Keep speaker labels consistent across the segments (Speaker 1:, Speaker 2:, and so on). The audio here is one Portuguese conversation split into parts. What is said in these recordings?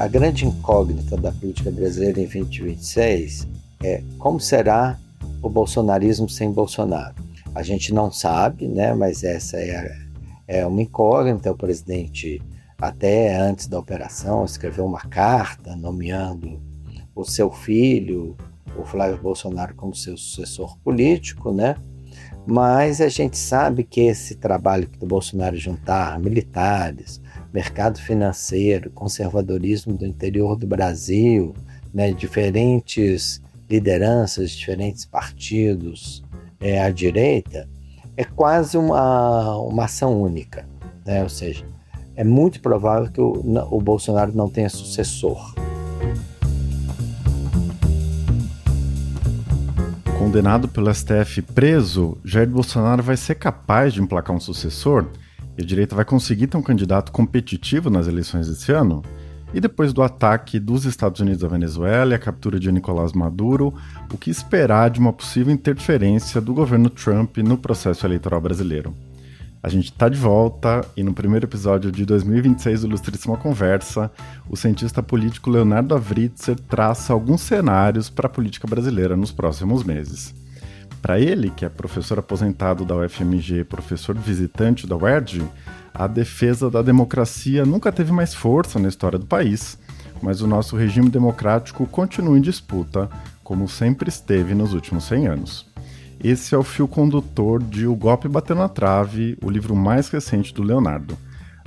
Speaker 1: a grande incógnita da política brasileira em 2026 é como será o bolsonarismo sem Bolsonaro. A gente não sabe, né, mas essa é uma incógnita. O presidente, até antes da operação, escreveu uma carta nomeando o seu filho, o Flávio Bolsonaro, como seu sucessor político, né? Mas a gente sabe que esse trabalho do Bolsonaro juntar militares, mercado financeiro, conservadorismo do interior do Brasil, né, diferentes lideranças, diferentes partidos à direita, é quase uma ação única, né? Ou seja, é muito provável que o Bolsonaro não tenha sucessor.
Speaker 2: Condenado pelo STF preso, Jair Bolsonaro vai ser capaz de emplacar um sucessor? E a direita vai conseguir ter um candidato competitivo nas eleições desse ano? E depois do ataque dos Estados Unidos à Venezuela e a captura de Nicolás Maduro, o que esperar de uma possível interferência do governo Trump no processo eleitoral brasileiro? A gente está de volta e no primeiro episódio de 2026 do Ilustríssima Conversa, o cientista político Leonardo Avritzer traça alguns cenários para a política brasileira nos próximos meses. Para ele, que é professor aposentado da UFMG e professor visitante da UERJ, a defesa da democracia nunca teve mais força na história do país, mas o nosso regime democrático continua em disputa, como sempre esteve nos últimos 100 anos. Esse é o fio condutor de O Golpe Bateu na Trave, o livro mais recente do Leonardo.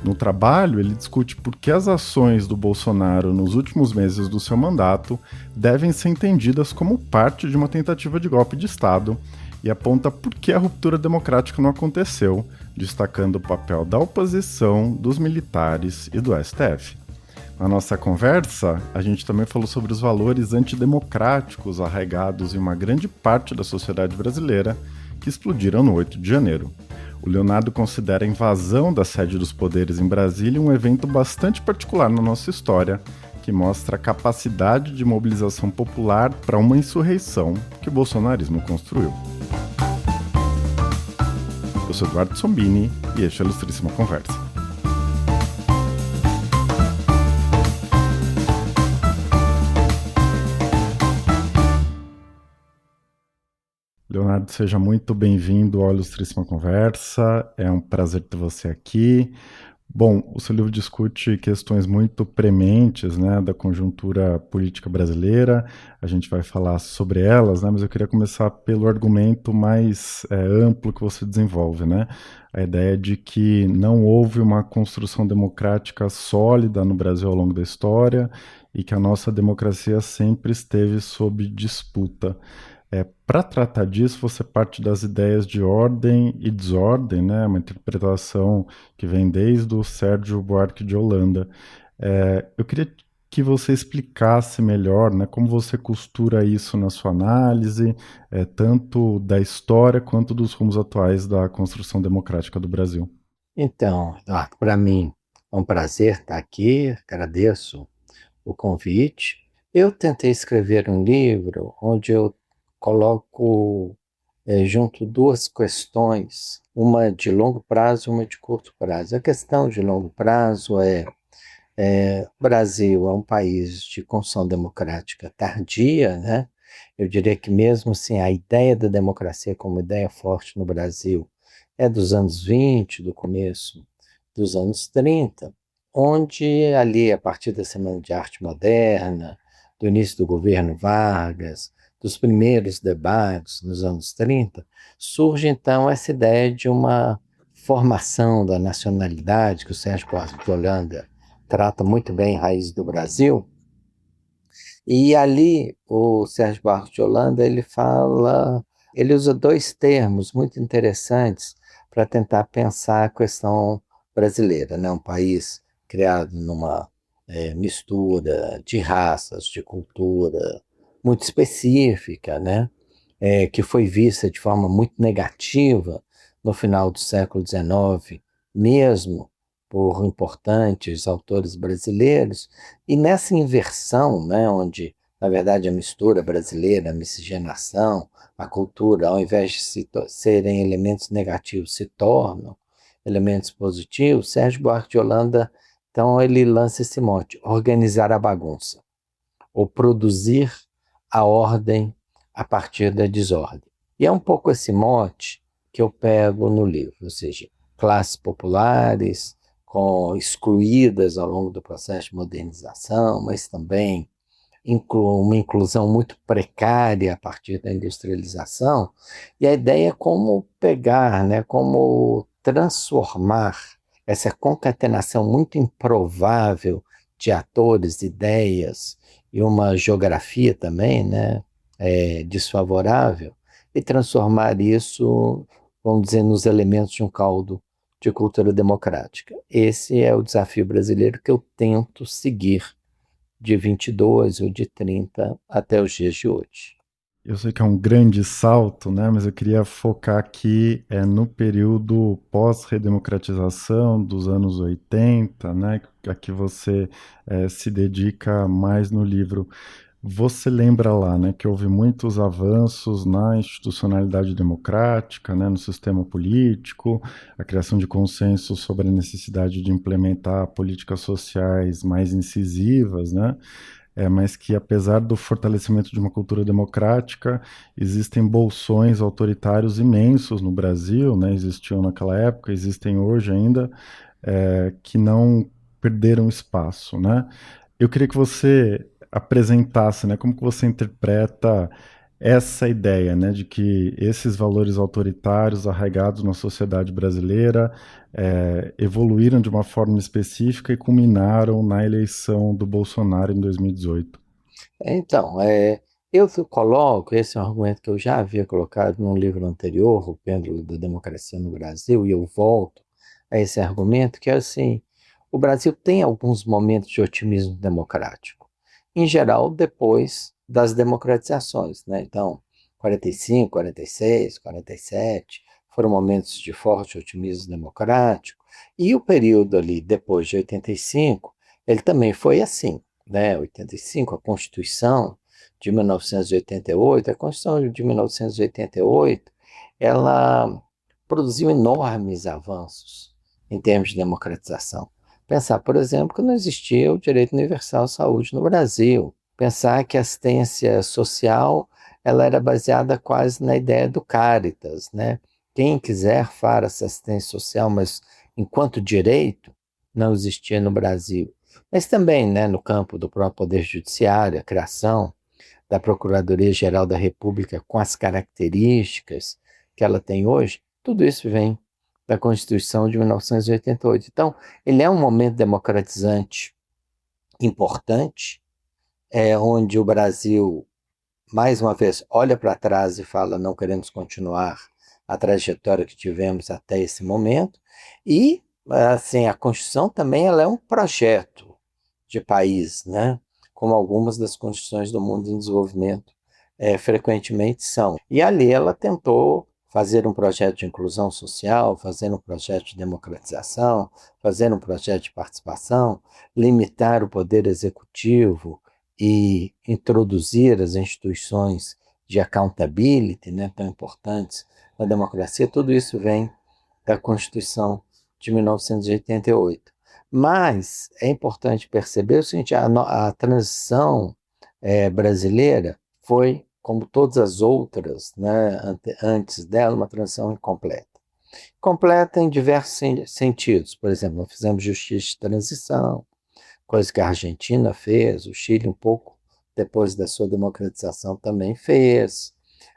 Speaker 2: No trabalho, ele discute por que as ações do Bolsonaro nos últimos meses do seu mandato devem ser entendidas como parte de uma tentativa de golpe de Estado e aponta por que a ruptura democrática não aconteceu, destacando o papel da oposição, dos militares e do STF. Na nossa conversa, a gente também falou sobre os valores antidemocráticos arraigados em uma grande parte da sociedade brasileira que explodiram no 8 de janeiro. O Leonardo considera a invasão da sede dos poderes em Brasília um evento bastante particular na nossa história, que mostra a capacidade de mobilização popular para uma insurreição que o bolsonarismo construiu. Eu sou Eduardo Sombini e este é a Ilustríssima Conversa. Leonardo, seja muito bem-vindo ao Ilustríssima Conversa, é um prazer ter você aqui. Bom, o seu livro discute questões muito prementes, né, da conjuntura política brasileira, a gente vai falar sobre elas, né, mas eu queria começar pelo argumento mais amplo que você desenvolve, né, a ideia de que não houve uma construção democrática sólida no Brasil ao longo da história e que a nossa democracia sempre esteve sob disputa. Para tratar disso, você parte das ideias de ordem e desordem, né? Uma interpretação que vem desde o Sérgio Buarque de Holanda. Eu queria que você explicasse melhor, né, como você costura isso na sua análise, tanto da história quanto dos rumos atuais da construção democrática do Brasil.
Speaker 1: Então, Eduardo, para mim é um prazer estar aqui, agradeço o convite. Eu tentei escrever um livro onde eu coloco junto duas questões, uma de longo prazo e uma de curto prazo. A questão de longo prazo o Brasil é um país de construção democrática tardia, né? Eu diria que mesmo assim a ideia da democracia como ideia forte no Brasil é dos anos 20, do começo dos anos 30, onde ali a partir da Semana de Arte Moderna, do início do governo Vargas, dos primeiros debates nos anos 30, surge então essa ideia de uma formação da nacionalidade, que o Sérgio Buarque de Holanda trata muito bem em Raiz do Brasil. E ali o Sérgio Buarque de Holanda, ele usa dois termos muito interessantes para tentar pensar a questão brasileira, né? Um país criado numa mistura de raças, de cultura, muito específica, né? Que foi vista de forma muito negativa no final do século XIX, mesmo por importantes autores brasileiros, e nessa inversão, né, onde, na verdade, a mistura brasileira, a miscigenação, a cultura, ao invés de serem elementos negativos, se tornam elementos positivos, Sérgio Buarque de Holanda Então ele lança esse mote: organizar a bagunça, ou produzir a ordem a partir da desordem. E é um pouco esse mote que eu pego no livro, ou seja, classes populares excluídas ao longo do processo de modernização, mas também uma inclusão muito precária a partir da industrialização, e a ideia é como pegar, né, como transformar essa concatenação muito improvável de atores, ideias e uma geografia também, né, desfavorável, e transformar isso, vamos dizer, nos elementos de um caldo de cultura democrática. Esse é o desafio brasileiro que eu tento seguir de 22 ou de 30 até os dias de hoje.
Speaker 2: Eu sei que é um grande salto, né? Mas eu queria focar aqui no período pós-redemocratização dos anos 80, né? A que você se dedica mais no livro. Você lembra lá, né, que houve muitos avanços na institucionalidade democrática, né, no sistema político, a criação de consenso sobre a necessidade de implementar políticas sociais mais incisivas, né, mas que apesar do fortalecimento de uma cultura democrática, existem bolsões autoritários imensos no Brasil, né, existiam naquela época, existem hoje ainda, que não perderam espaço, né? Eu queria que você apresentasse, né, como que você interpreta essa ideia, né, de que esses valores autoritários arraigados na sociedade brasileira evoluíram de uma forma específica e culminaram na eleição do Bolsonaro em 2018.
Speaker 1: Então, eu coloco, esse é um argumento que eu já havia colocado num livro anterior, O Pêndulo da Democracia no Brasil, e eu volto a esse argumento, que é assim: o Brasil tem alguns momentos de otimismo democrático, em geral depois das democratizações, né? Então, 45, 46, 47 foram momentos de forte otimismo democrático, e o período ali depois de 85, ele também foi assim, né? 85, a Constituição de 1988, a Constituição de 1988, ela produziu enormes avanços em termos de democratização. Pensar, por exemplo, que não existia o direito universal à saúde no Brasil. Pensar que a assistência social ela era baseada quase na ideia do Caritas, né? Quem quiser faça assistência social, mas enquanto direito não existia no Brasil. Mas também, né, no campo do próprio Poder Judiciário, a criação da Procuradoria-Geral da República com as características que ela tem hoje, tudo isso vem da Constituição de 1988. Então, ele é um momento democratizante importante, onde o Brasil, mais uma vez, olha para trás e fala: não queremos continuar a trajetória que tivemos até esse momento, e assim, a Constituição também ela é um projeto de país, né? Como algumas das constituições do mundo em desenvolvimento frequentemente são. E ali ela tentou fazer um projeto de inclusão social, fazer um projeto de democratização, fazer um projeto de participação, limitar o poder executivo e introduzir as instituições de accountability, né, tão importantes na democracia. Tudo isso vem da Constituição de 1988. Mas é importante perceber o seguinte: a transição brasileira foi, como todas as outras, né, antes dela, uma transição incompleta. Completa em diversos sentidos. Por exemplo, nós fizemos justiça de transição, coisa que a Argentina fez, o Chile um pouco depois da sua democratização também fez.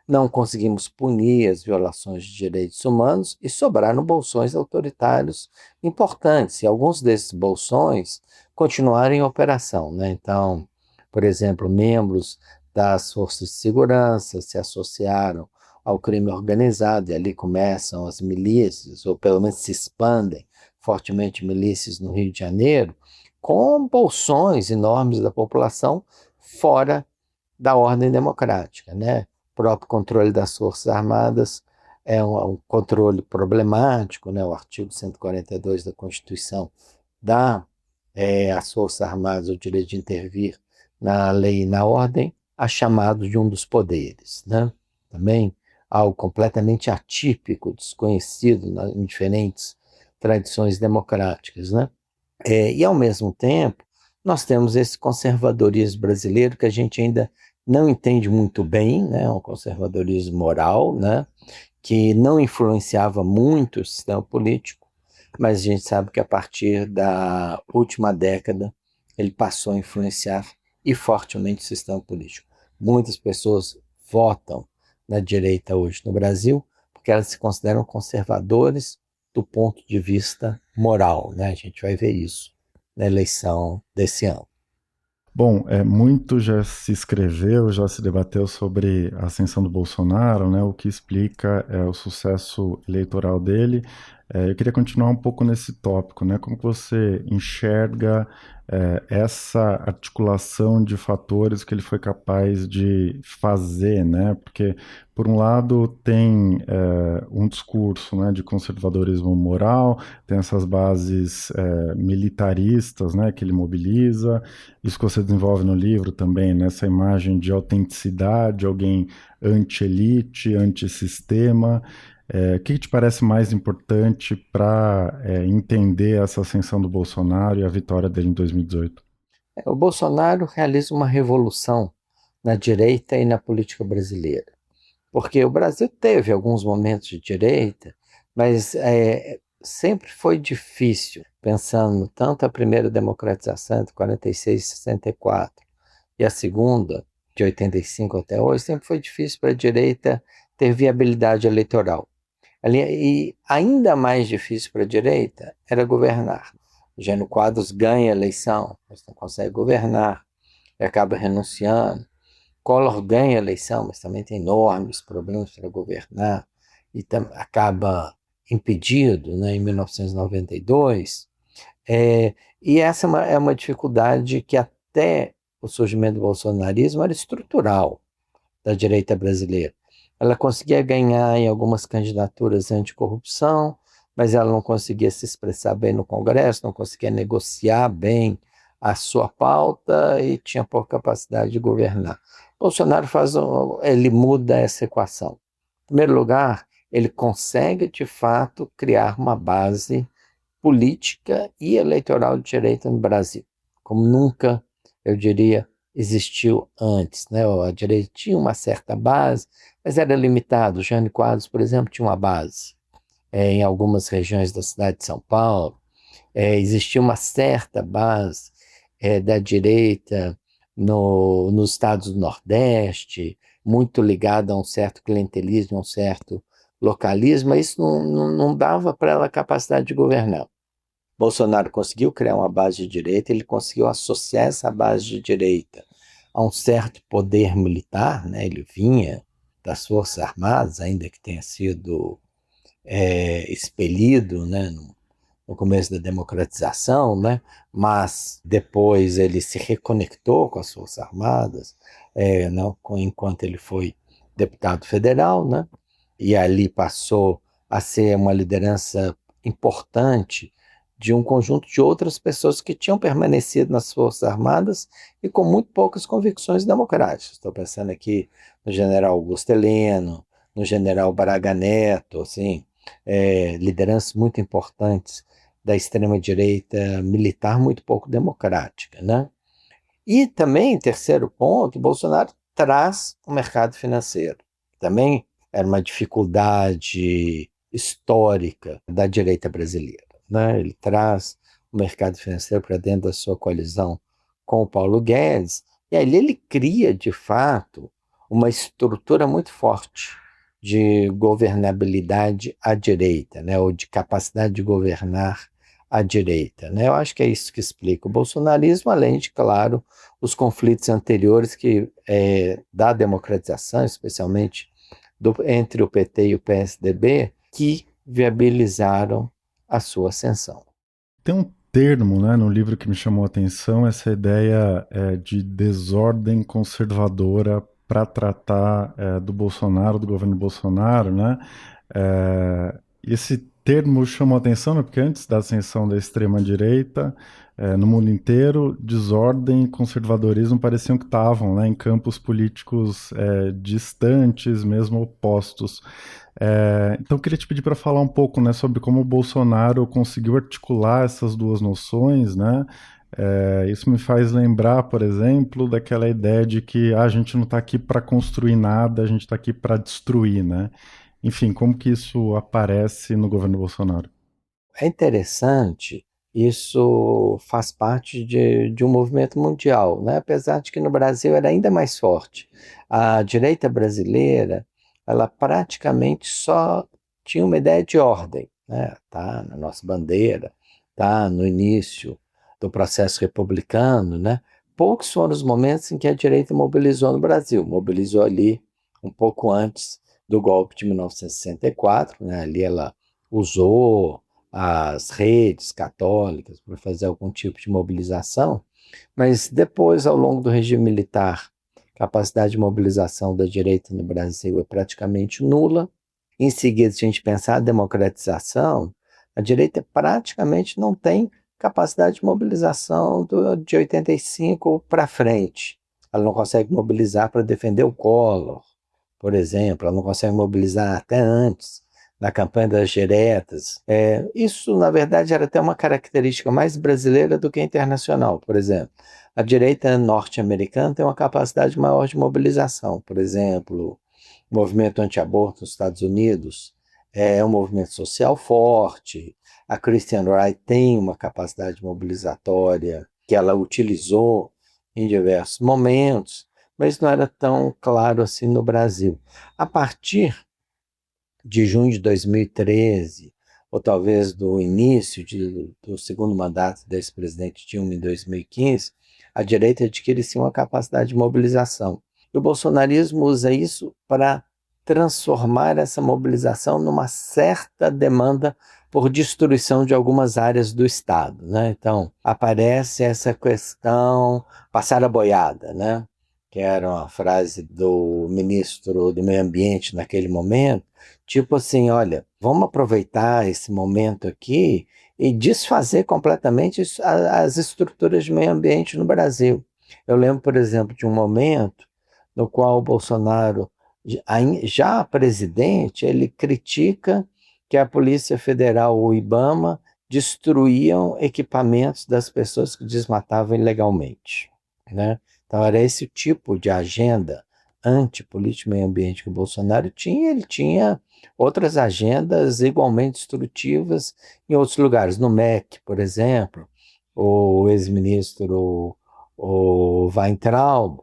Speaker 1: Não conseguimos punir as violações de direitos humanos e sobraram bolsões autoritários importantes. E alguns desses bolsões continuaram em operação, né? Então, por exemplo, membros das forças de segurança se associaram ao crime organizado, e ali começam as milícias, ou pelo menos se expandem fortemente milícias no Rio de Janeiro, com bolsões enormes da população fora da ordem democrática, né? O próprio controle das Forças Armadas é um controle problemático, né? O artigo 142 da Constituição dá às Forças Armadas o direito de intervir na lei e na ordem, a chamado de um dos poderes, né? Também algo completamente atípico, desconhecido em diferentes tradições democráticas, né? E, ao mesmo tempo, nós temos esse conservadorismo brasileiro que a gente ainda não entende muito bem, né? Um conservadorismo moral, né? Que não influenciava muito o sistema político, mas a gente sabe que a partir da última década ele passou a influenciar e fortemente o sistema político. Muitas pessoas votam na direita hoje no Brasil porque elas se consideram conservadores do ponto de vista moral, né? A gente vai ver isso na eleição desse ano.
Speaker 2: Bom, muito já se escreveu, já se debateu sobre a ascensão do Bolsonaro, né? O que explica o sucesso eleitoral dele. Eu queria continuar um pouco nesse tópico, né? Como que você enxerga essa articulação de fatores que ele foi capaz de fazer, né? Porque, por um lado, tem um discurso, né, de conservadorismo moral, tem essas bases militaristas, né, que ele mobiliza. Isso que você desenvolve no livro também, né? Essa imagem de autenticidade, alguém anti-elite, anti-sistema. O que te parece mais importante para entender essa ascensão do Bolsonaro e a vitória dele em 2018?
Speaker 1: O Bolsonaro realiza uma revolução na direita e na política brasileira, porque o Brasil teve alguns momentos de direita, mas sempre foi difícil, pensando tanto a primeira democratização de 46 e 64 e a segunda, de 85 até hoje, sempre foi difícil para a direita ter viabilidade eleitoral. E ainda mais difícil para a direita era governar. Jânio Quadros ganha a eleição, mas não consegue governar, e acaba renunciando. Collor ganha a eleição, mas também tem enormes problemas para governar, e acaba impedido, né, em 1992. E essa é uma dificuldade que até o surgimento do bolsonarismo era estrutural da direita brasileira. Ela conseguia ganhar em algumas candidaturas anticorrupção, mas ela não conseguia se expressar bem no Congresso, não conseguia negociar bem a sua pauta e tinha pouca capacidade de governar. Bolsonaro ele muda essa equação. Em primeiro lugar, ele consegue de fato criar uma base política e eleitoral de direita no Brasil, como nunca, eu diria, existiu antes, né? A direita tinha uma certa base, mas era limitado. O Jânio Quadros, por exemplo, tinha uma base em algumas regiões da cidade de São Paulo. Existia uma certa base da direita nos estados do Nordeste, muito ligada a um certo clientelismo, a um certo localismo, mas isso não dava para ela a capacidade de governar. Bolsonaro conseguiu criar uma base de direita, ele conseguiu associar essa base de direita a um certo poder militar, né? Ele vinha das Forças Armadas, ainda que tenha sido expelido, né, no começo da democratização, né, mas depois ele se reconectou com as Forças Armadas, não, enquanto ele foi deputado federal, né, e ali passou a ser uma liderança importante de um conjunto de outras pessoas que tinham permanecido nas Forças Armadas e com muito poucas convicções democráticas. Estou pensando aqui no general Augusto Heleno, no general Braga Neto, assim, lideranças muito importantes da extrema-direita militar, muito pouco democrática, né? E também, terceiro ponto, Bolsonaro traz o mercado financeiro. Também era uma dificuldade histórica da direita brasileira, né? Ele traz o mercado financeiro para dentro da sua coalizão com o Paulo Guedes, e aí ele cria, de fato, uma estrutura muito forte de governabilidade à direita, né? Ou de capacidade de governar à direita, né? Eu acho que é isso que explica o bolsonarismo, além de, claro, os conflitos anteriores da democratização, especialmente entre o PT e o PSDB, que viabilizaram a sua ascensão.
Speaker 2: Tem um termo, né, no livro que me chamou a atenção, essa ideia de desordem conservadora para tratar do Bolsonaro, do governo Bolsonaro, né? Esse termo chamou atenção, né? Porque antes da ascensão da extrema-direita, no mundo inteiro, desordem e conservadorismo pareciam que estavam, né, em campos políticos distantes, mesmo opostos. Então, eu queria te pedir para falar um pouco, né, sobre como o Bolsonaro conseguiu articular essas duas noções, né? Isso me faz lembrar, por exemplo, daquela ideia de que a gente não está aqui para construir nada, a gente está aqui para destruir, né? Enfim, como que isso aparece no governo Bolsonaro?
Speaker 1: É interessante, isso faz parte de um movimento mundial, né? Apesar de que no Brasil era ainda mais forte. A direita brasileira, ela praticamente só tinha uma ideia de ordem, né? Tá na nossa bandeira, tá no início do processo republicano, né? Poucos foram os momentos em que a direita mobilizou no Brasil. Mobilizou ali um pouco antes do golpe de 1964, né? Ali ela usou as redes católicas para fazer algum tipo de mobilização, mas depois, ao longo do regime militar, a capacidade de mobilização da direita no Brasil é praticamente nula. Em seguida, se a gente pensar a democratização, a direita praticamente não tem capacidade de mobilização de 85 para frente. Ela não consegue mobilizar para defender o Collor, por exemplo, ela não consegue mobilizar até antes, na campanha das diretas. Isso, na verdade, era até uma característica mais brasileira do que internacional. Por exemplo, a direita norte-americana tem uma capacidade maior de mobilização. Por exemplo, o movimento anti-aborto nos Estados Unidos é um movimento social forte. A Christian Right tem uma capacidade mobilizatória que ela utilizou em diversos momentos, mas não era tão claro assim no Brasil. A partir de junho de 2013, ou talvez do início do segundo mandato desse presidente Dilma em 2015, a direita adquire sim uma capacidade de mobilização. E o bolsonarismo usa isso para transformar essa mobilização numa certa demanda por destruição de algumas áreas do Estado, né? Então, aparece essa questão passar a boiada, né? Que era uma frase do ministro do Meio Ambiente naquele momento, tipo assim, olha, vamos aproveitar esse momento aqui e desfazer completamente as estruturas de meio ambiente no Brasil. Eu lembro, por exemplo, de um momento no qual o Bolsonaro, já presidente, ele critica que a Polícia Federal, o IBAMA, destruíam equipamentos das pessoas que desmatavam ilegalmente, né? Então era esse tipo de agenda antipolítica e meio ambiente que o Bolsonaro tinha. Ele tinha outras agendas igualmente destrutivas em outros lugares. No MEC, por exemplo, o ex-ministro o Weintraub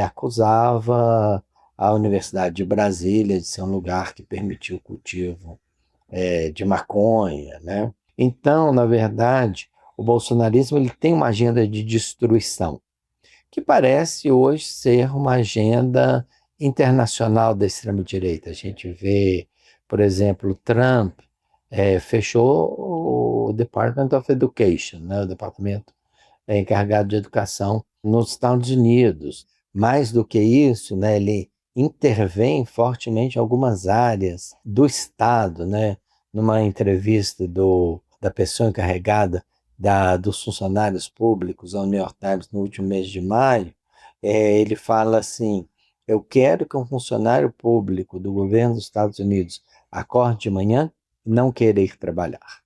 Speaker 1: acusava a Universidade de Brasília de ser um lugar que permitiu o cultivo de maconha, né? Então, na verdade, o bolsonarismo ele tem uma agenda de destruição, que parece hoje ser uma agenda internacional da extrema-direita. A gente vê, por exemplo, Trump fechou o Department of Education, né, o departamento encarregado de educação nos Estados Unidos. Mais do que isso, né, ele intervém fortemente em algumas áreas do Estado, né? Numa entrevista da pessoa encarregada dos funcionários públicos ao New York Times no último mês de maio, ele fala assim: eu quero que um funcionário público do governo dos Estados Unidos acorde de manhã e não queira ir trabalhar.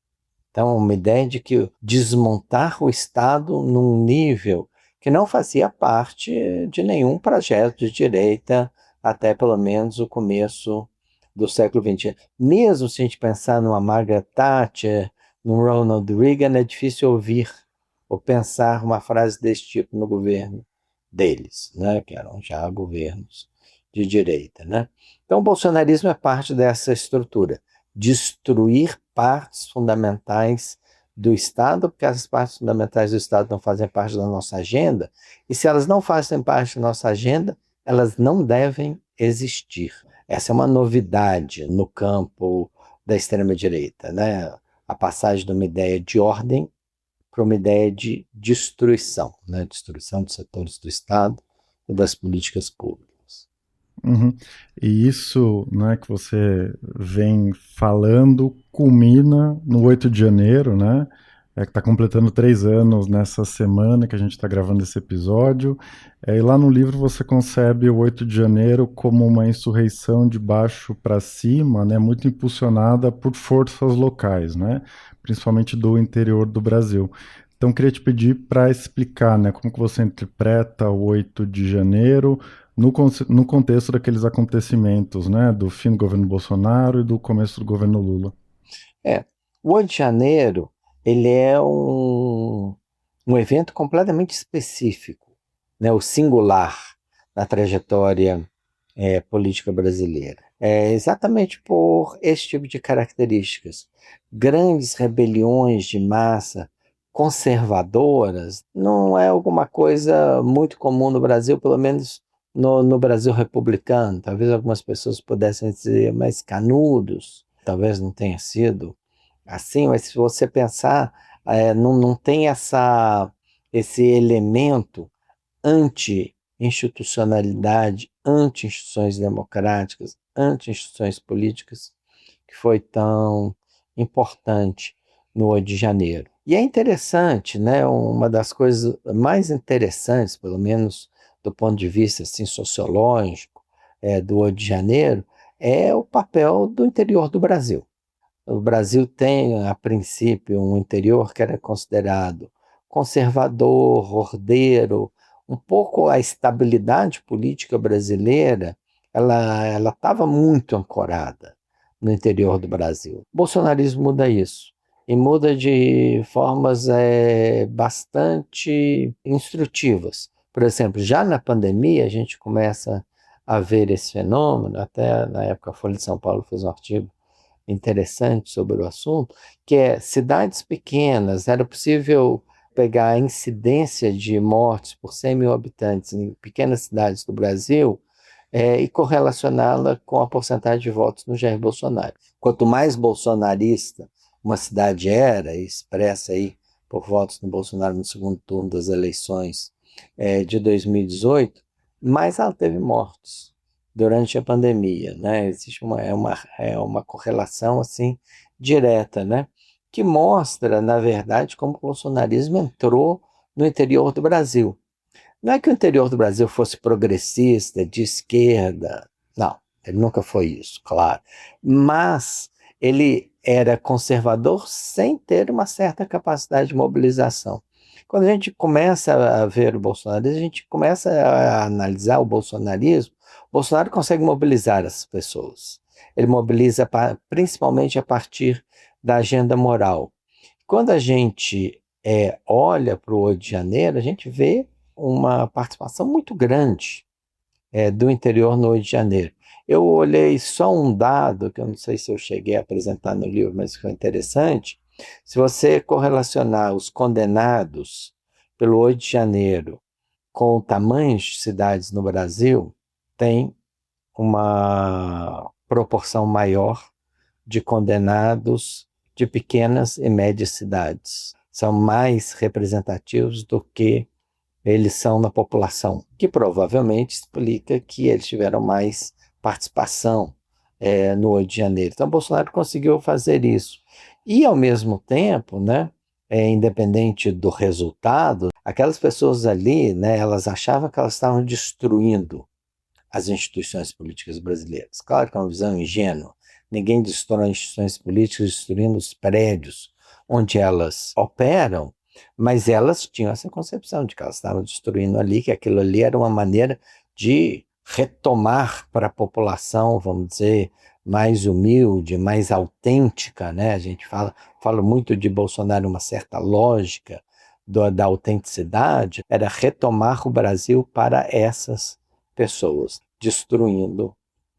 Speaker 1: Então, uma ideia de que desmontar o Estado num nível que não fazia parte de nenhum projeto de direita até pelo menos o começo do século XX. Mesmo se a gente pensar numa Margaret Thatcher, num Ronald Reagan, é difícil ouvir ou pensar uma frase desse tipo no governo deles, né? Que eram já governos de direita, né? Então, o bolsonarismo é parte dessa estrutura. Destruir partes fundamentais do Estado, porque as partes fundamentais do Estado não fazem parte da nossa agenda, e se elas não fazem parte da nossa agenda, elas não devem existir. Essa é uma novidade no campo da extrema-direita, né? A passagem de uma ideia de ordem para uma ideia de destruição, né? Destruição dos setores do Estado e das políticas públicas.
Speaker 2: Uhum. E isso, né, que você vem falando, culmina no 8 de janeiro, né? Que está completando 3 anos nessa semana que a gente está gravando esse episódio. E lá no livro você concebe o 8 de janeiro como uma insurreição de baixo para cima, né, muito impulsionada por forças locais, né, principalmente do interior do Brasil. Então, queria te pedir para explicar, né, como que você interpreta o 8 de janeiro, no contexto daqueles acontecimentos, né, do fim do governo Bolsonaro e do começo do governo Lula.
Speaker 1: É, o 8 de janeiro, ele é um evento completamente específico, né, o singular na trajetória política brasileira. É exatamente por esse tipo de características. Grandes rebeliões de massa conservadoras não é alguma coisa muito comum no Brasil, pelo menos no Brasil republicano. Talvez algumas pessoas pudessem dizer, mas Canudos, talvez não tenha sido assim, mas se você pensar, não tem esse elemento anti-institucionalidade, anti-instituições democráticas, anti-instituições políticas, que foi tão importante no 8 de janeiro. E é interessante, né? Uma das coisas mais interessantes, pelo menos do ponto de vista assim, sociológico, do 8 de janeiro, é o papel do interior do Brasil. O Brasil tem, a princípio, um interior que era considerado conservador, ordeiro, um pouco a estabilidade política brasileira, ela estava muito ancorada no interior do Brasil. O bolsonarismo muda isso, e muda de formas bastante instrutivas. Por exemplo, já na pandemia, a gente começa a ver esse fenômeno, até na época a Folha de São Paulo fez um artigo interessante sobre o assunto, que é cidades pequenas, era possível pegar a incidência de mortes por 100 mil habitantes em pequenas cidades do Brasil e correlacioná-la com a porcentagem de votos no Jair Bolsonaro. Quanto mais bolsonarista uma cidade era, expressa aí por votos no Bolsonaro no segundo turno das eleições de 2018, mais ela teve mortes durante a pandemia, né? Existe uma correlação assim direta, né? Que mostra, na verdade, como o bolsonarismo entrou no interior do Brasil. Não é que o interior do Brasil fosse progressista, de esquerda, não, ele nunca foi isso, claro. Mas ele era conservador sem ter uma certa capacidade de mobilização. Quando a gente começa a ver o bolsonarismo, a gente começa a analisar o bolsonarismo. O Bolsonaro consegue mobilizar as pessoas. Ele mobiliza principalmente a partir da agenda moral. Quando a gente olha para o 8 de janeiro, a gente vê uma participação muito grande do interior no 8 de janeiro. Eu olhei só um dado, que eu não sei se eu cheguei a apresentar no livro, mas foi interessante. Se você correlacionar os condenados pelo 8 de janeiro com o tamanho de cidades no Brasil, tem uma proporção maior de condenados de pequenas e médias cidades. São mais representativos do que eles são na população, que provavelmente explica que eles tiveram mais participação no 8 de janeiro. Então, Bolsonaro conseguiu fazer isso. E, ao mesmo tempo, né, independente do resultado, aquelas pessoas ali, né, elas achavam que elas estavam destruindo as instituições políticas brasileiras. Claro que é uma visão ingênua. Ninguém destrói instituições políticas destruindo os prédios onde elas operam, mas elas tinham essa concepção de que elas estavam destruindo ali, que aquilo ali era uma maneira de retomar para a população, vamos dizer, mais humilde, mais autêntica, né? A gente fala muito de Bolsonaro, uma certa lógica da autenticidade, era retomar o Brasil para essas pessoas, destruindo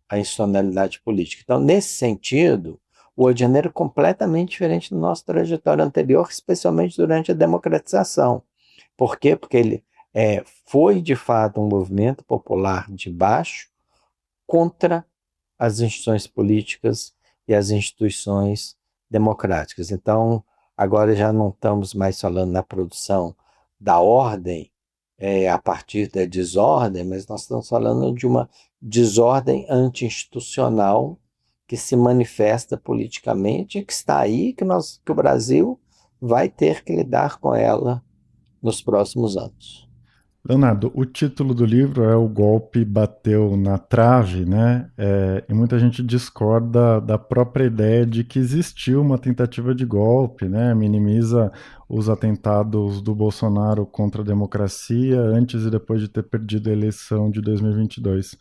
Speaker 1: a institucionalidade política. Então, nesse sentido, o 8 de janeiro é completamente diferente do nosso trajetória anterior, especialmente durante a democratização. Por quê? Porque ele foi, de fato, um movimento popular de baixo contra as instituições políticas e as instituições democráticas. Então, agora já não estamos mais falando na produção da ordem a partir da desordem, mas nós estamos falando de uma desordem anti-institucional que se manifesta politicamente, que está aí, que o Brasil vai ter que lidar com ela nos próximos anos.
Speaker 2: Leonardo, o título do livro é O Golpe Bateu na Trave, né? E muita gente discorda da própria ideia de que existiu uma tentativa de golpe, né? Minimiza os atentados do Bolsonaro contra a democracia antes e depois de ter perdido a eleição de 2022.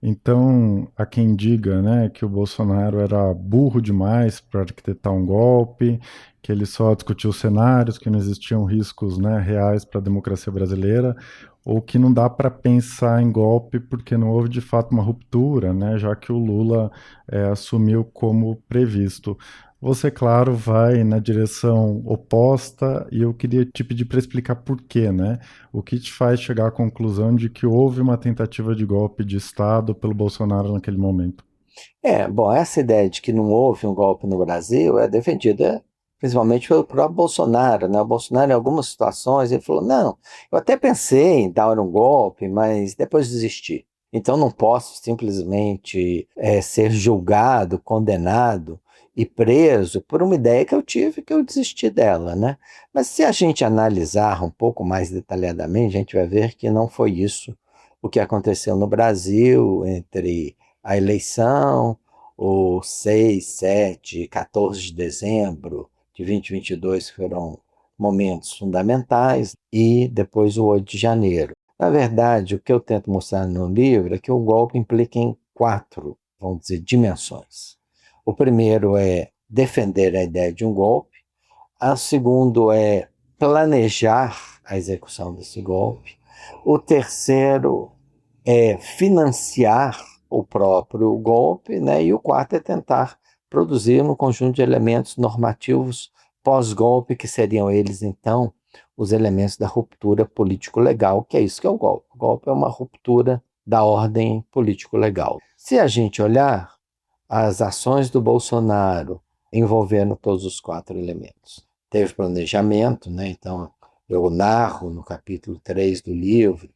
Speaker 2: Então, há quem diga, né, que o Bolsonaro era burro demais para arquitetar um golpe, que ele só discutiu cenários, que não existiam riscos, né, reais para a democracia brasileira, ou que não dá para pensar em golpe porque não houve de fato uma ruptura, né, já que o Lula assumiu como previsto. Você, claro, vai na direção oposta e eu queria te pedir para explicar por quê, né? O que te faz chegar à conclusão de que houve uma tentativa de golpe de Estado pelo Bolsonaro naquele momento?
Speaker 1: Bom, essa ideia de que não houve um golpe no Brasil é defendida principalmente pelo próprio Bolsonaro, né? O Bolsonaro, em algumas situações, ele falou: não, eu até pensei em dar um golpe, mas depois desisti. Então não posso simplesmente ser julgado, condenado e preso por uma ideia que eu tive que eu desisti dela, né? Mas se a gente analisar um pouco mais detalhadamente, a gente vai ver que não foi isso o que aconteceu no Brasil entre a eleição, o 6, 7, 14 de dezembro de 2022 foram momentos fundamentais, e depois o 8 de janeiro. Na verdade, o que eu tento mostrar no livro é que o golpe implica em quatro, vamos dizer, dimensões. O primeiro é defender a ideia de um golpe, o segundo é planejar a execução desse golpe, o terceiro é financiar o próprio golpe, né? E o quarto é tentar produzir um conjunto de elementos normativos pós-golpe, que seriam eles, então, os elementos da ruptura político-legal, que é isso que é o golpe. O golpe é uma ruptura da ordem político-legal. Se a gente olhar as ações do Bolsonaro envolvendo todos os quatro elementos, teve planejamento, né? Então, eu narro no capítulo 3 do livro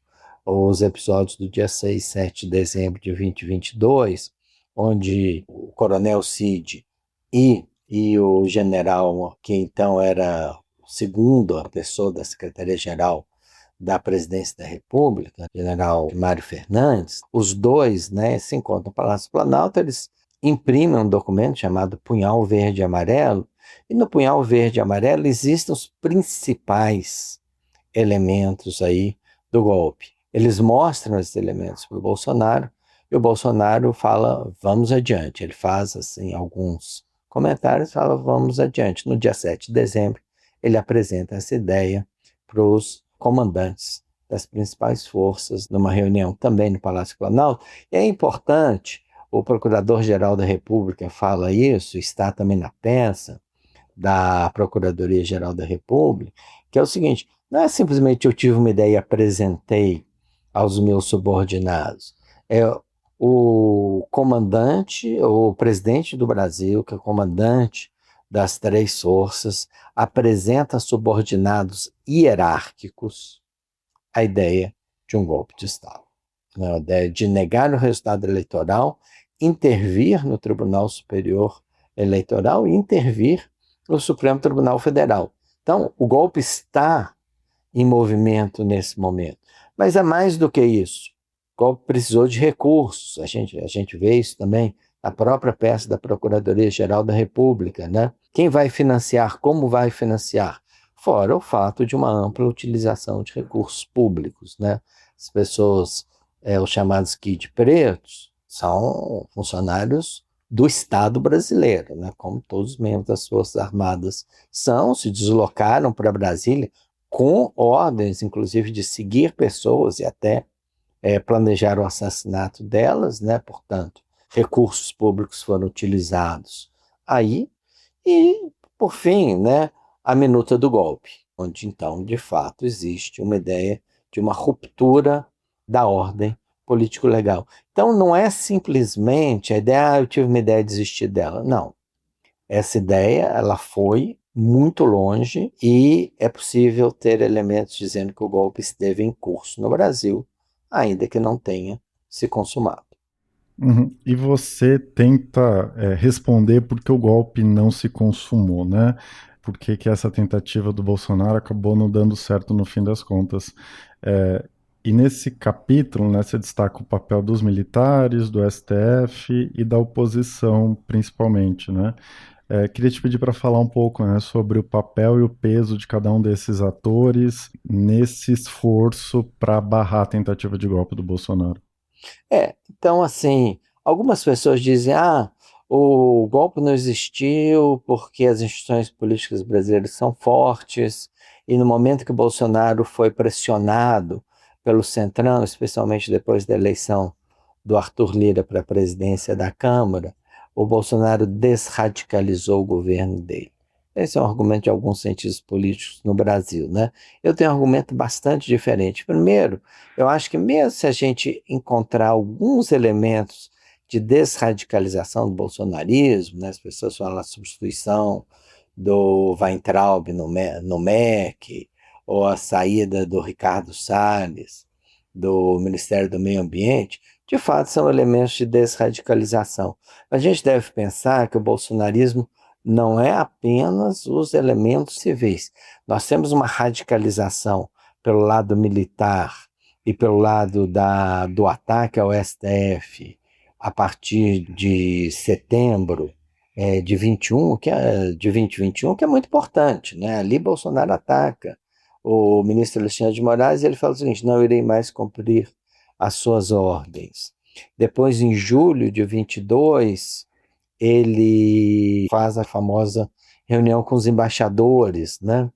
Speaker 1: os episódios do dia 6 e 7 de dezembro de 2022, onde o Coronel Cid e o general, que então era o segundo a pessoa da Secretaria-Geral da Presidência da República, general Mário Fernandes, os dois, né, se encontram no Palácio Planalto, eles imprimem um documento chamado Punhal Verde e Amarelo, e no Punhal Verde e Amarelo existem os principais elementos aí do golpe. Eles mostram esses elementos para o Bolsonaro, e o Bolsonaro fala, vamos adiante. Ele faz assim alguns comentários e fala, vamos adiante. No dia 7 de dezembro, ele apresenta essa ideia para os comandantes das principais forças, numa reunião também no Palácio Planalto. E é importante, o Procurador-Geral da República fala isso, está também na peça da Procuradoria-Geral da República, que é o seguinte: não é simplesmente eu tive uma ideia e apresentei aos meus subordinados. É o comandante, o presidente do Brasil, que é o comandante das três forças, apresenta a subordinados hierárquicos a ideia de um golpe de Estado. A ideia de negar o resultado eleitoral, intervir no Tribunal Superior Eleitoral e intervir no Supremo Tribunal Federal. Então, o golpe está em movimento nesse momento. Mas é mais do que isso. O golpe precisou de recursos. A gente vê isso também na própria peça da Procuradoria-Geral da República, né? Quem vai financiar? Como vai financiar? Fora o fato de uma ampla utilização de recursos públicos, né? As pessoas, os chamados kit pretos, são funcionários do Estado brasileiro, né? Como todos os membros das Forças Armadas se deslocaram para Brasília com ordens, inclusive, de seguir pessoas e até planejar o assassinato delas, né? Portanto, recursos públicos foram utilizados aí. E, por fim, né, a minuta do golpe, onde, então, de fato, existe uma ideia de uma ruptura da ordem político-legal. Então, não é simplesmente a ideia, eu tive uma ideia de desistir dela. Não. Essa ideia, ela foi muito longe e é possível ter elementos dizendo que o golpe esteve em curso no Brasil, ainda que não tenha se consumado.
Speaker 2: Uhum. E você tenta responder por que o golpe não se consumou, né? Por que que essa tentativa do Bolsonaro acabou não dando certo no fim das contas. É, e nesse capítulo, né, você destaca o papel dos militares, do STF e da oposição, principalmente, né? Queria te pedir para falar um pouco, né, sobre o papel e o peso de cada um desses atores nesse esforço para barrar a tentativa de golpe do Bolsonaro.
Speaker 1: Então, assim, algumas pessoas dizem, o golpe não existiu porque as instituições políticas brasileiras são fortes, e no momento que o Bolsonaro foi pressionado pelo Centrão, especialmente depois da eleição do Arthur Lira para a presidência da Câmara, o Bolsonaro desradicalizou o governo dele. Esse é um argumento de alguns cientistas políticos no Brasil, né? Eu tenho um argumento bastante diferente. Primeiro, eu acho que mesmo se a gente encontrar alguns elementos de desradicalização do bolsonarismo, né, as pessoas falam a substituição do Weintraub no MEC, ou a saída do Ricardo Salles do Ministério do Meio Ambiente, de fato são elementos de desradicalização. A gente deve pensar que o bolsonarismo não é apenas os elementos civis. Nós temos uma radicalização pelo lado militar e pelo lado do ataque ao STF a partir de setembro de 21, de 2021, que é muito importante, né? Ali Bolsonaro ataca o ministro Alexandre de Moraes e ele fala o seguinte: não irei mais cumprir as suas ordens. Depois, em julho de 22, ele faz a famosa reunião com os embaixadores, né?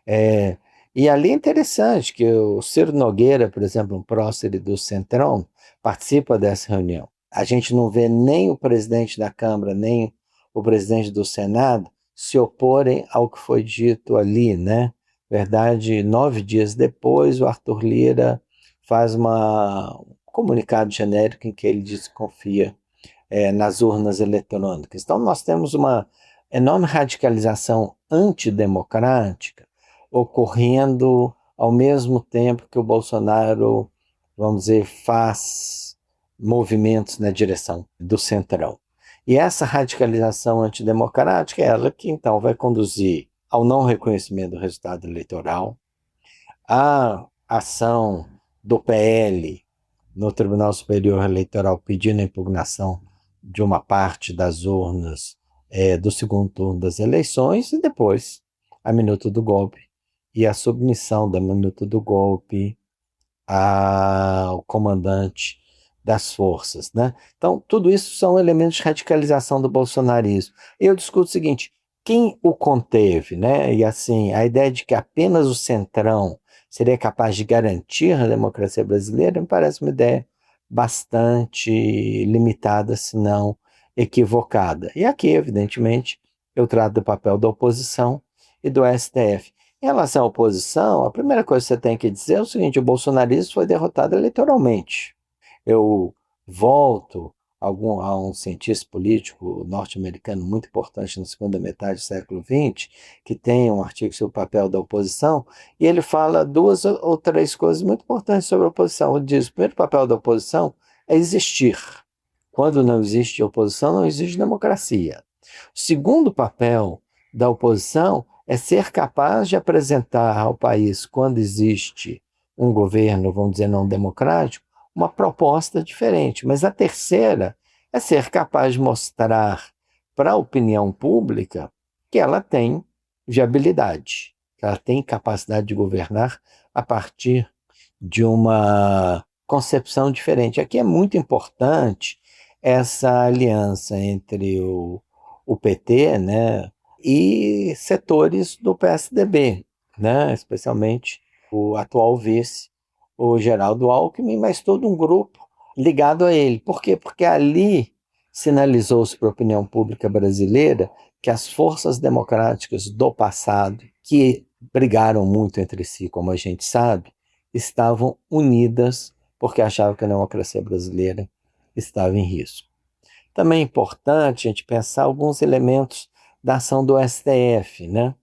Speaker 1: É, e ali é interessante que o Ciro Nogueira, por exemplo, um prócer do Centrão, participa dessa reunião. A gente não vê nem o presidente da Câmara, nem o presidente do Senado se oporem ao que foi dito ali, né? Verdade, 9 dias depois, o Arthur Lira faz um comunicado genérico em que ele diz que confia nas urnas eletrônicas. Então, nós temos uma enorme radicalização antidemocrática ocorrendo ao mesmo tempo que o Bolsonaro, vamos dizer, faz movimentos na direção do Centrão. E essa radicalização antidemocrática é ela que então vai conduzir ao não reconhecimento do resultado eleitoral, à ação do PL no Tribunal Superior Eleitoral pedindo a impugnação de uma parte das urnas do segundo turno das eleições e depois a minuta do golpe e a submissão da minuta do golpe ao comandante das forças, né? Então, tudo isso são elementos de radicalização do bolsonarismo. Eu discuto o seguinte: quem o conteve, né? E assim, a ideia de que apenas o Centrão seria capaz de garantir a democracia brasileira me parece uma ideia bastante limitada, se não equivocada. E aqui, evidentemente, eu trato do papel da oposição e do STF. Em relação à oposição, a primeira coisa que você tem que dizer é o seguinte: o bolsonarismo foi derrotado eleitoralmente. Eu volto a um cientista político norte-americano muito importante na segunda metade do século XX, que tem um artigo sobre o papel da oposição, e ele fala duas ou três coisas muito importantes sobre a oposição. Ele diz: o primeiro papel da oposição é existir. Quando não existe oposição, não existe democracia. O segundo papel da oposição é ser capaz de apresentar ao país, quando existe um governo, vamos dizer, não democrático, uma proposta diferente. Mas a terceira é ser capaz de mostrar para a opinião pública que ela tem viabilidade, que ela tem capacidade de governar a partir de uma concepção diferente. Aqui é muito importante essa aliança entre o PT, né, e setores do PSDB, né, especialmente o atual vice, o Geraldo Alckmin, mas todo um grupo ligado a ele. Por quê? Porque ali sinalizou-se para a opinião pública brasileira que as forças democráticas do passado, que brigaram muito entre si, como a gente sabe, estavam unidas porque achavam que a democracia brasileira estava em risco. Também é importante a gente pensar alguns elementos da ação do STF, né?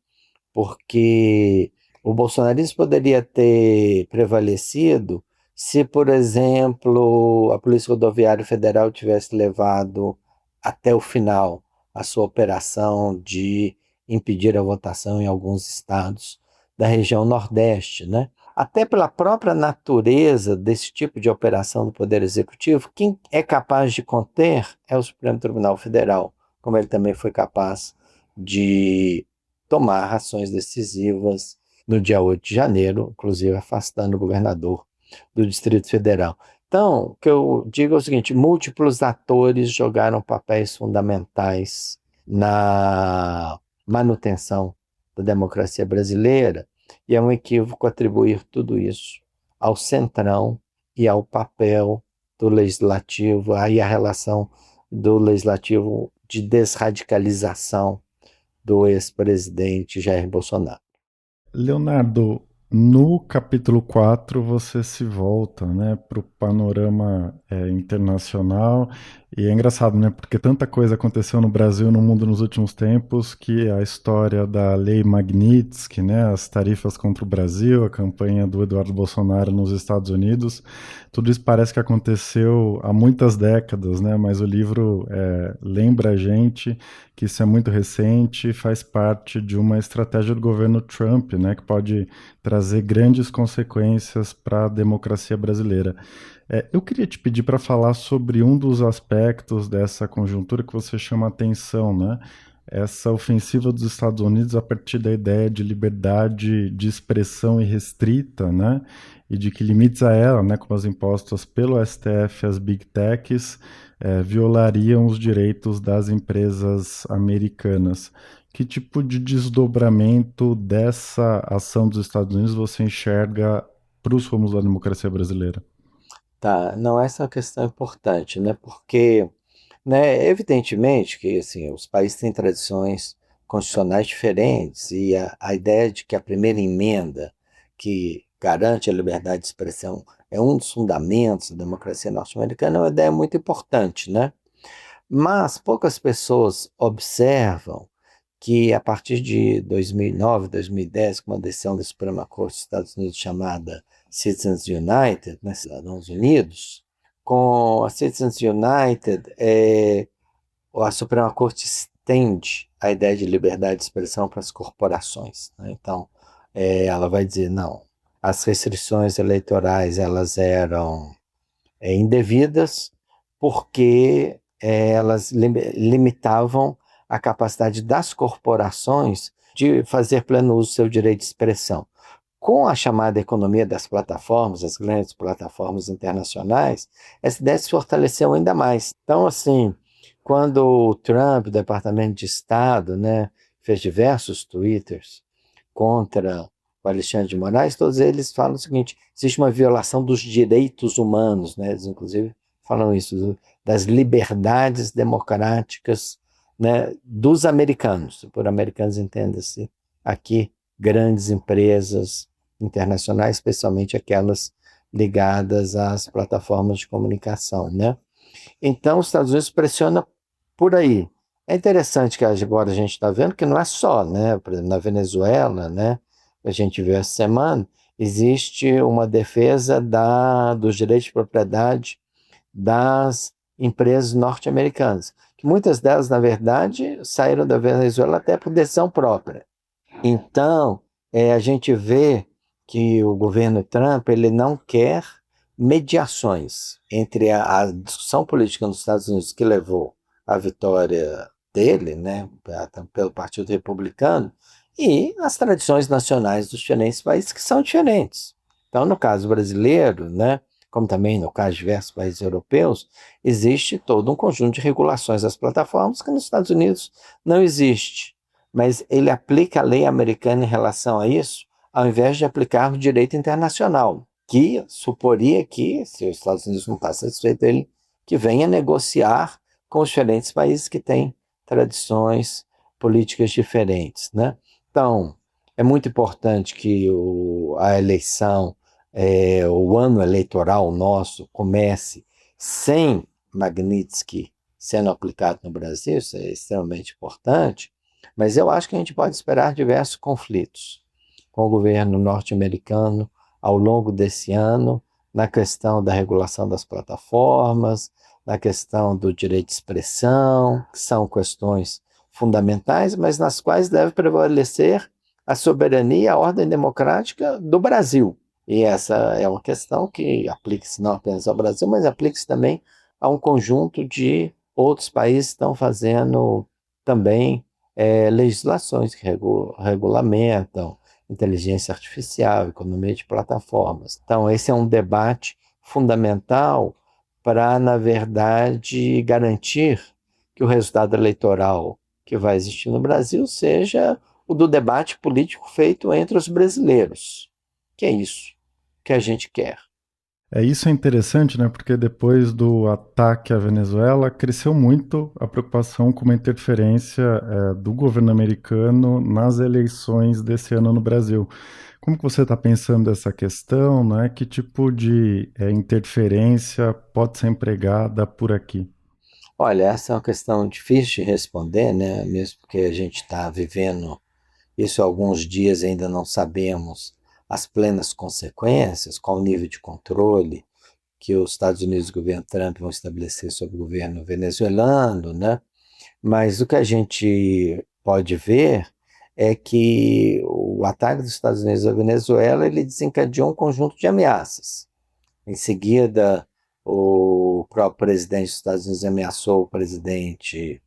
Speaker 1: Porque o bolsonarismo poderia ter prevalecido Se, por exemplo, a Polícia Rodoviária Federal tivesse levado até o final a sua operação de impedir a votação em alguns estados da região Nordeste, né? Até pela própria natureza desse tipo de operação do Poder Executivo, quem é capaz de conter é o Supremo Tribunal Federal, como ele também foi capaz de tomar ações decisivas no dia 8 de janeiro, inclusive afastando o governador do Distrito Federal. Então, o que eu digo é o seguinte: múltiplos atores jogaram papéis fundamentais na manutenção da democracia brasileira, e é um equívoco atribuir tudo isso ao Centrão e ao papel do Legislativo, aí a relação do Legislativo de desradicalização do ex-presidente Jair Bolsonaro.
Speaker 2: Leonardo, no capítulo 4 você se volta, né, para o panorama internacional, e é engraçado, né, porque tanta coisa aconteceu no Brasil e no mundo nos últimos tempos, que a história da Lei Magnitsky, né, as tarifas contra o Brasil, a campanha do Eduardo Bolsonaro nos Estados Unidos, tudo isso parece que aconteceu há muitas décadas, né, mas o livro lembra a gente que isso é muito recente e faz parte de uma estratégia do governo Trump, né, que pode trazer grandes consequências para a democracia brasileira. Eu queria te pedir para falar sobre um dos aspectos dessa conjuntura que você chama a atenção, né? Essa ofensiva dos Estados Unidos a partir da ideia de liberdade de expressão irrestrita, né? E de que limites a ela, né, como as impostas pelo STF às Big Techs, violariam os direitos das empresas americanas. Que tipo de desdobramento dessa ação dos Estados Unidos você enxerga para os rumos da democracia brasileira?
Speaker 1: Tá, não, essa é uma questão importante, né? Porque, né, evidentemente que assim, os países têm tradições constitucionais diferentes e a ideia de que a primeira emenda, que garante a liberdade de expressão, é um dos fundamentos da democracia norte-americana, é uma ideia muito importante, né? Mas poucas pessoas observam que a partir de 2009, 2010, com uma decisão da Suprema Corte dos Estados Unidos chamada Citizens United, né, Cidadãos Unidos, com a Citizens United, a Suprema Corte estende a ideia de liberdade de expressão para as corporações, né? Então, ela vai dizer, não, as restrições eleitorais elas eram indevidas porque elas limitavam a capacidade das corporações de fazer pleno uso do seu direito de expressão. Com a chamada economia das plataformas, as grandes plataformas internacionais, essa ideia se fortaleceu ainda mais. Então, assim, quando o Trump, o Departamento de Estado, né, fez diversos twitters contra o Alexandre de Moraes, todos eles falam o seguinte: existe uma violação dos direitos humanos, né? Eles, inclusive, falam isso, das liberdades democráticas, né, dos americanos. Por americanos, entenda-se aqui grandes empresas internacionais, especialmente aquelas ligadas às plataformas de comunicação, né? Então, os Estados Unidos pressiona por aí. É interessante que agora a gente está vendo que não é só, né? Por exemplo, na Venezuela, né? A gente viu essa semana, existe uma defesa dos direitos de propriedade das empresas norte-americanas, que muitas delas, na verdade, saíram da Venezuela até por decisão própria. Então, a gente vê que o governo Trump ele não quer mediações entre a discussão política nos Estados Unidos que levou à vitória dele, né, pelo Partido Republicano, e as tradições nacionais dos diferentes países que são diferentes. Então, no caso brasileiro, né, como também no caso de diversos países europeus, existe todo um conjunto de regulações das plataformas que nos Estados Unidos não existe. Mas ele aplica a lei americana em relação a isso, ao invés de aplicar o direito internacional, que suporia que, se os Estados Unidos não está satisfeito, ele que venha negociar com os diferentes países que têm tradições políticas diferentes, né? Então, é muito importante que a eleição, o ano eleitoral nosso comece sem Magnitsky sendo aplicado no Brasil, isso é extremamente importante, mas eu acho que a gente pode esperar diversos conflitos com o governo norte-americano ao longo desse ano, na questão da regulação das plataformas, na questão do direito de expressão, que são questões fundamentais, mas nas quais deve prevalecer a soberania e a ordem democrática do Brasil. E essa é uma questão que aplica-se não apenas ao Brasil, mas aplica-se também a um conjunto de outros países que estão fazendo também legislações que regulamentam inteligência artificial, economia de plataformas. Então, esse é um debate fundamental para, na verdade, garantir que o resultado eleitoral que vai existir no Brasil seja o do debate político feito entre os brasileiros, que é isso que a gente quer.
Speaker 2: Isso é interessante, né? Porque depois do ataque à Venezuela, cresceu muito a preocupação com uma interferência do governo americano nas eleições desse ano no Brasil. Como que você está pensando essa questão, né? Que tipo de interferência pode ser empregada por aqui?
Speaker 1: Olha, essa é uma questão difícil de responder, né? Mesmo porque a gente está vivendo isso há alguns dias, ainda não sabemos as plenas consequências, qual o nível de controle que os Estados Unidos e o governo Trump vão estabelecer sobre o governo venezuelano, né? Mas o que a gente pode ver é que o ataque dos Estados Unidos à Venezuela ele desencadeou um conjunto de ameaças. Em seguida, o próprio presidente dos Estados Unidos ameaçou o presidente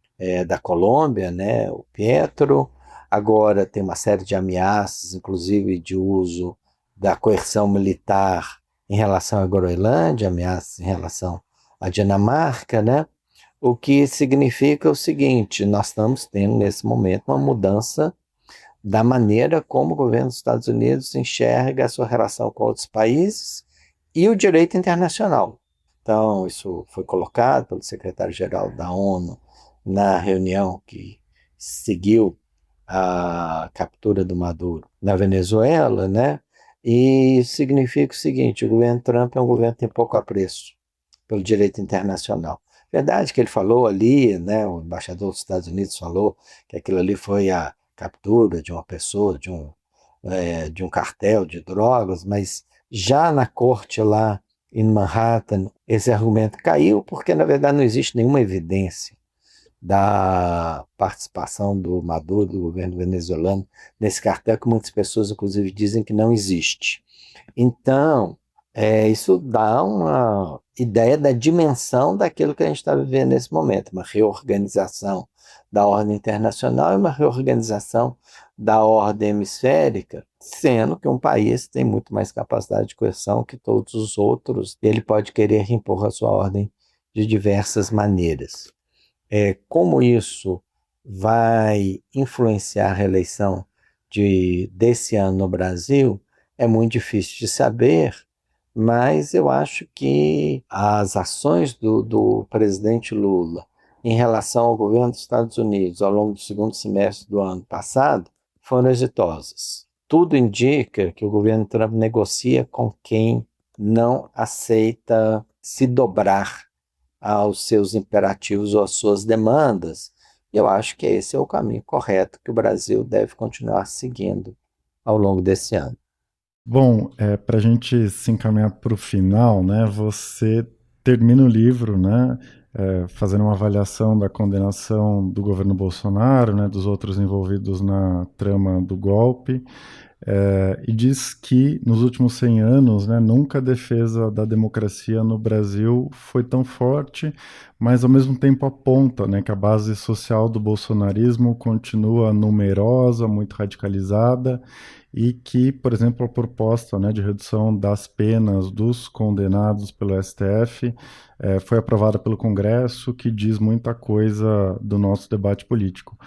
Speaker 1: da Colômbia, né, o Petro. Agora tem uma série de ameaças, inclusive de uso da coerção militar em relação à Groenlândia, ameaças em relação à Dinamarca, né? O que significa o seguinte: nós estamos tendo nesse momento uma mudança da maneira como o governo dos Estados Unidos enxerga a sua relação com outros países e o direito internacional. Então, isso foi colocado pelo secretário-geral da ONU na reunião que seguiu a captura do Maduro na Venezuela, né? E significa o seguinte: o governo Trump é um governo que tem pouco apreço pelo direito internacional. Verdade que ele falou ali, né? O embaixador dos Estados Unidos falou que aquilo ali foi a captura de uma pessoa, de um cartel de drogas, mas já na corte lá em Manhattan, esse argumento caiu porque, na verdade, não existe nenhuma evidência da participação do Maduro, do governo venezuelano, nesse cartel, que muitas pessoas, inclusive, dizem que não existe. Então, isso dá uma ideia da dimensão daquilo que a gente está vivendo nesse momento, uma reorganização da ordem internacional e uma reorganização da ordem hemisférica, sendo que um país tem muito mais capacidade de coerção que todos os outros, e ele pode querer impor a sua ordem de diversas maneiras. Como isso vai influenciar a reeleição desse ano no Brasil, é muito difícil de saber, mas eu acho que as ações do presidente Lula em relação ao governo dos Estados Unidos ao longo do segundo semestre do ano passado foram exitosas. Tudo indica que o governo Trump negocia com quem não aceita se dobrar aos seus imperativos ou às suas demandas. E eu acho que esse é o caminho correto que o Brasil deve continuar seguindo ao longo desse ano.
Speaker 2: Bom, para a gente se encaminhar para o final, né? Você termina o livro, né? Fazendo uma avaliação da condenação do governo Bolsonaro, né? Dos outros envolvidos na trama do golpe. E diz que nos últimos 100 anos, né, nunca a defesa da democracia no Brasil foi tão forte, mas ao mesmo tempo aponta, né, que a base social do bolsonarismo continua numerosa, muito radicalizada, e que, por exemplo, a proposta, né, de redução das penas dos condenados pelo STF foi aprovada pelo Congresso, que diz muita coisa do nosso debate político.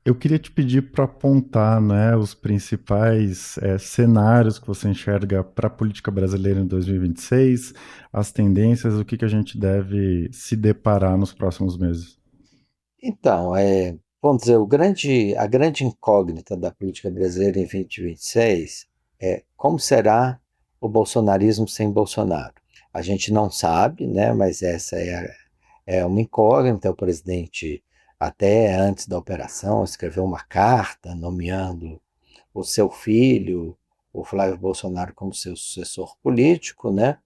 Speaker 2: Eu queria te pedir para apontar, né, os principais cenários que você enxerga para a política brasileira em 2026, as tendências, o que a gente deve se deparar nos próximos meses.
Speaker 1: Então, vamos dizer, a grande incógnita da política brasileira em 2026 é como será o bolsonarismo sem Bolsonaro. A gente não sabe, né, mas essa é uma incógnita. O presidente, até antes da operação, escreveu uma carta nomeando o seu filho o Flávio Bolsonaro como seu sucessor político, né?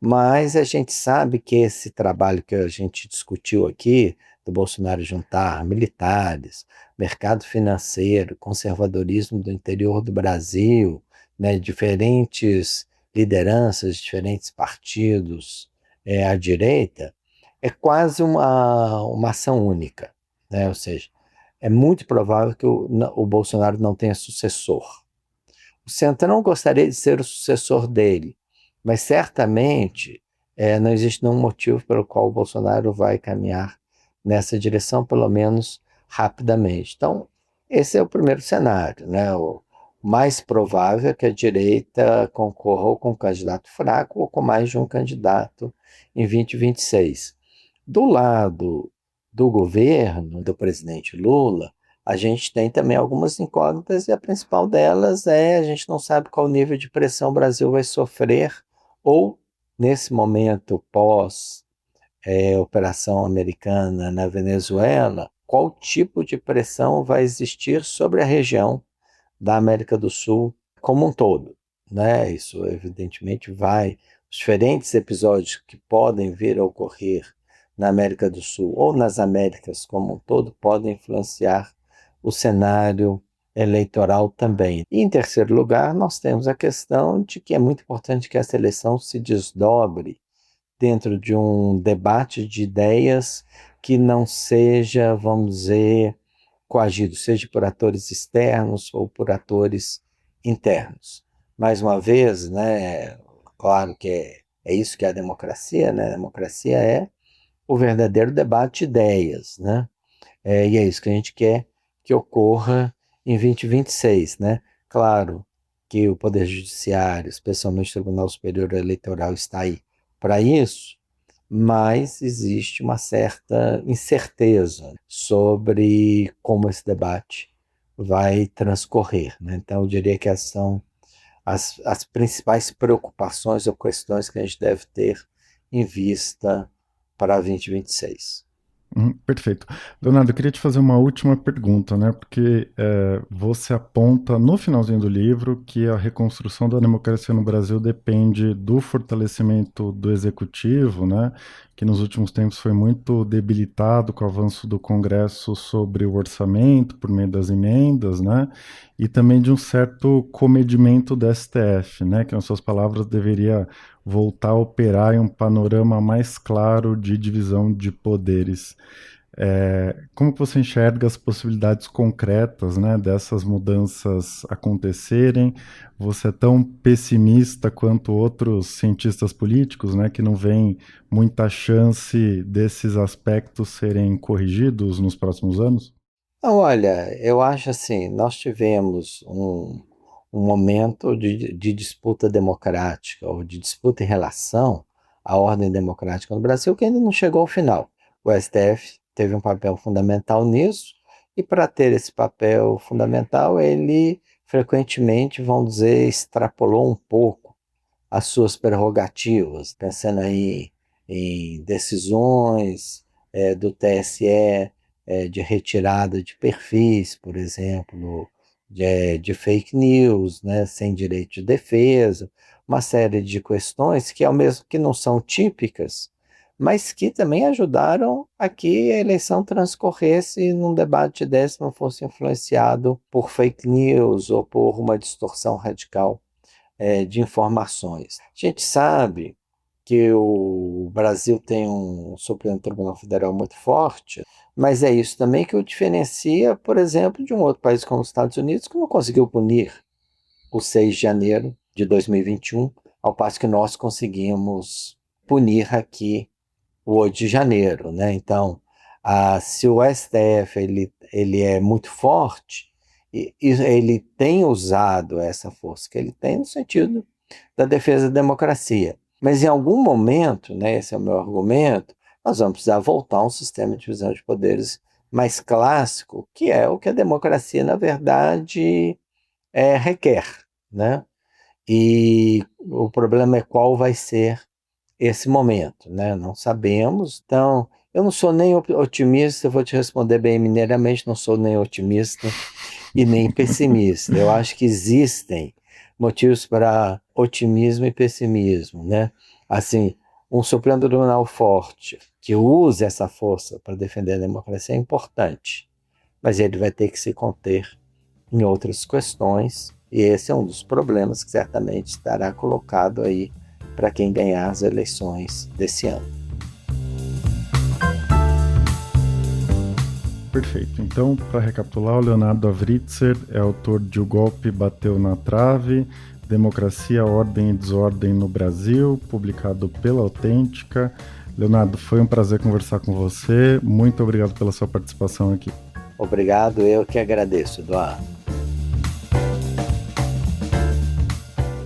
Speaker 1: Mas a gente sabe que esse trabalho que a gente discutiu aqui, do Bolsonaro juntar militares, mercado financeiro, conservadorismo do interior do Brasil, né, diferentes lideranças, diferentes partidos à direita, é quase uma ação única, né? Ou seja, é muito provável que o Bolsonaro não tenha sucessor. O Centrão gostaria de ser o sucessor dele, mas certamente não existe nenhum motivo pelo qual o Bolsonaro vai caminhar nessa direção, pelo menos rapidamente. Então, esse é o primeiro cenário, né? O mais provável é que a direita concorra ou com um candidato fraco ou com mais de um candidato em 2026. Do lado do governo, do presidente Lula, a gente tem também algumas incógnitas e a principal delas é a gente não sabe qual nível de pressão o Brasil vai sofrer ou, nesse momento pós operação americana na Venezuela, qual tipo de pressão vai existir sobre a região da América do Sul como um todo, né? Isso evidentemente os diferentes episódios que podem vir a ocorrer na América do Sul ou nas Américas como um todo podem influenciar o cenário eleitoral também. E, em terceiro lugar, nós temos a questão de que é muito importante que essa eleição se desdobre dentro de um debate de ideias que não seja, vamos dizer, coagido, seja por atores externos ou por atores internos. Mais uma vez, né, claro que é isso que é a democracia, né? A democracia é o verdadeiro debate de ideias, né? E é isso que a gente quer que ocorra em 2026, né? Claro que o Poder Judiciário, especialmente o Tribunal Superior Eleitoral, está aí para isso, mas existe uma certa incerteza sobre como esse debate vai transcorrer, né? Então, eu diria que essas são as principais preocupações ou questões que a gente deve ter em vista para 2026.
Speaker 2: Perfeito. Leonardo, eu queria te fazer uma última pergunta, né? Porque você aponta no finalzinho do livro que a reconstrução da democracia no Brasil depende do fortalecimento do executivo, né? Que nos últimos tempos foi muito debilitado com o avanço do Congresso sobre o orçamento, por meio das emendas, né? E também de um certo comedimento do STF, né? Que, nas suas palavras, deveria voltar a operar em um panorama mais claro de divisão de poderes. Como você enxerga as possibilidades concretas, né, dessas mudanças acontecerem? Você é tão pessimista quanto outros cientistas políticos, né, que não veem muita chance desses aspectos serem corrigidos nos próximos anos?
Speaker 1: Olha, eu acho assim, nós tivemos um momento de disputa democrática, ou de disputa em relação à ordem democrática no Brasil, que ainda não chegou ao final. O STF teve um papel fundamental nisso, e para ter esse papel fundamental, ele frequentemente, vamos dizer, extrapolou um pouco as suas prerrogativas, pensando aí em decisões do TSE, de retirada de perfis, por exemplo, de fake news, né, sem direito de defesa, uma série de questões que, ao mesmo que não são típicas, mas que também ajudaram a que a eleição transcorresse num debate desse não fosse influenciado por fake news ou por uma distorção radical de informações. A gente sabe que o Brasil tem um Supremo Tribunal Federal muito forte, mas é isso também que o diferencia, por exemplo, de um outro país como os Estados Unidos, que não conseguiu punir o 6 de janeiro de 2021, ao passo que nós conseguimos punir aqui o 8 de janeiro, né? Então, se o STF ele é muito forte, e ele tem usado essa força que ele tem no sentido da defesa da democracia. Mas em algum momento, né, esse é o meu argumento, nós vamos precisar voltar a um sistema de divisão de poderes mais clássico, que é o que a democracia, na verdade, requer, né? E o problema é qual vai ser esse momento, né? Não sabemos. Então, eu não sou nem otimista, vou te responder bem mineiramente, não sou nem otimista e nem pessimista. Eu acho que existem motivos para otimismo e pessimismo, né? Assim, um Supremo Tribunal forte que use essa força para defender a democracia é importante, mas ele vai ter que se conter em outras questões, e esse é um dos problemas que certamente estará colocado aí para quem ganhar as eleições desse ano.
Speaker 2: Perfeito. Então, para recapitular, o Leonardo Avritzer é autor de O Golpe Bateu na Trave, Democracia, Ordem e Desordem no Brasil, publicado pela Autêntica. Leonardo, foi um prazer conversar com você. Muito obrigado pela sua participação aqui.
Speaker 1: Obrigado, eu que agradeço, Eduardo.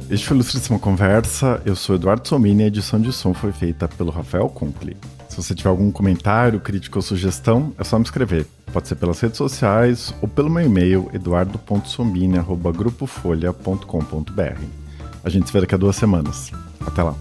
Speaker 2: Este foi o Ilustríssima Conversa. Eu sou Eduardo Somini e a edição de som foi feita pelo Rafael Kunkli. Se você tiver algum comentário, crítica ou sugestão, é só me escrever. Pode ser pelas redes sociais ou pelo meu e-mail eduardo.somini@grupofolha.com.br. A gente se vê daqui a 2 semanas. Até lá.